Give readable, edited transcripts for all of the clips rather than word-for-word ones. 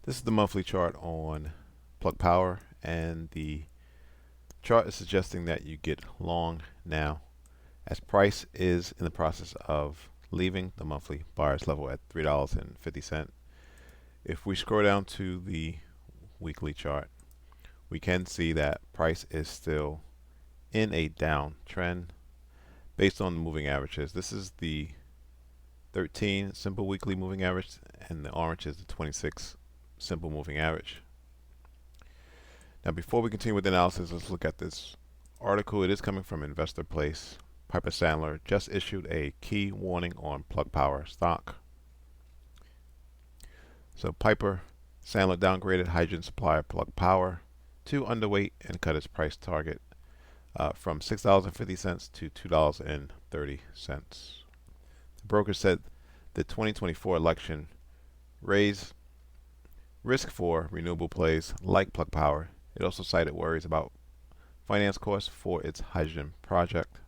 This is the monthly chart on Plug Power, and the chart is suggesting that you get long now as price is in the process of leaving the monthly buyer's level at $3.50. If we scroll down to the weekly chart, we can see that price is still in a downtrend based on the moving averages. This is the 13 simple weekly moving average, and the orange is the 26 simple moving average. Now, before we continue with the analysis, let's look at this article. It is coming from Investor Place. Piper Sandler just issued a key warning on Plug Power stock. So Piper Sandler downgraded hydrogen supplier Plug Power to underweight and cut its price target from $6.50 to $2.30. The broker said the 2024 election raised risk for renewable plays like Plug Power. It also cited worries about finance costs for its hydrogen project.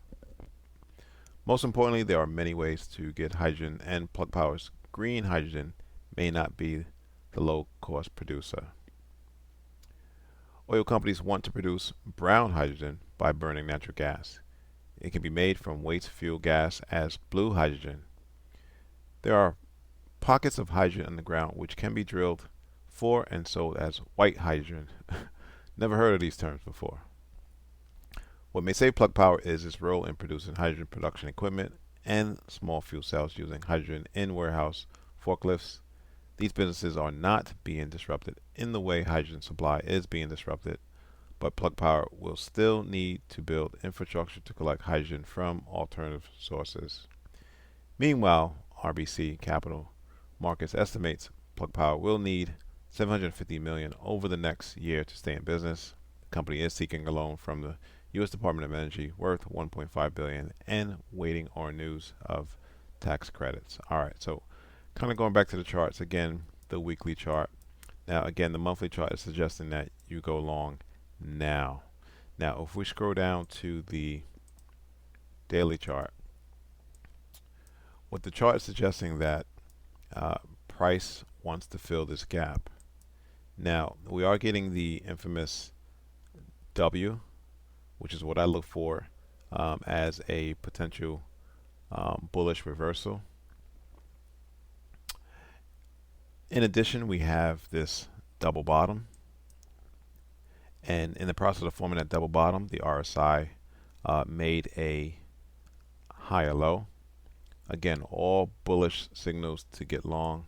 Most importantly, there are many ways to get hydrogen, and Plug Power's green hydrogen may not be the low-cost producer. Oil companies want to produce brown hydrogen by burning natural gas. It can be made from waste fuel gas as blue hydrogen. There are pockets of hydrogen underground which can be drilled for and sold as white hydrogen. Never heard of these terms before. What may save Plug Power is its role in producing hydrogen production equipment and small fuel cells using hydrogen in warehouse forklifts. These businesses are not being disrupted in the way hydrogen supply is being disrupted, but Plug Power will still need to build infrastructure to collect hydrogen from alternative sources. Meanwhile, RBC Capital Markets estimates Plug Power will need $750 million over the next year to stay in business. The company is seeking a loan from the U.S. Department of Energy worth $1.5 billion and waiting on news of tax credits. All right, so kind of going back to the charts again, the weekly chart. Now, again, the monthly chart is suggesting that you go long now. Now, if we scroll down to the daily chart, what the chart is suggesting that price wants to fill this gap. Now, we are getting the infamous W, which is what I look for as a potential bullish reversal. In addition, we have this double bottom, and in the process of forming that double bottom, the RSI made a higher low. Again, all bullish signals to get long.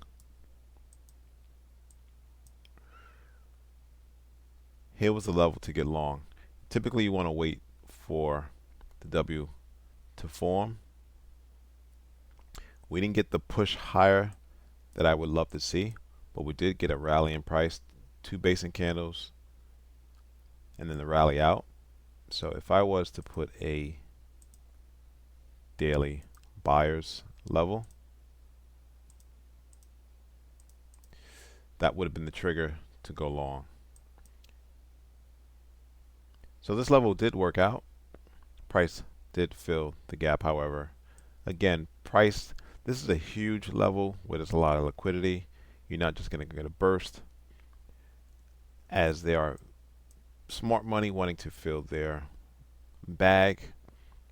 Here was the level to get long. Typically, you want to wait for the W to form. We didn't get the push higher that I would love to see, but we did get a rally in price, 2 basic candles, and then the rally out. So if I was to put a daily buyer's level, that would have been the trigger to go long. So this level did work out. Price did fill the gap, however. Again, price, this is a huge level where there's a lot of liquidity. You're not just going to get a burst, as there are smart money wanting to fill their bag,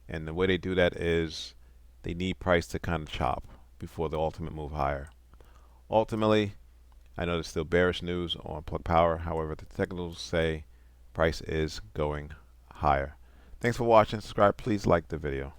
and the way they do that is they need price to kind of chop before the ultimate move higher. Ultimately, I know there's still bearish news on Plug Power. However, the technicals say price is going higher. Thanks for watching. Subscribe. Please like the video.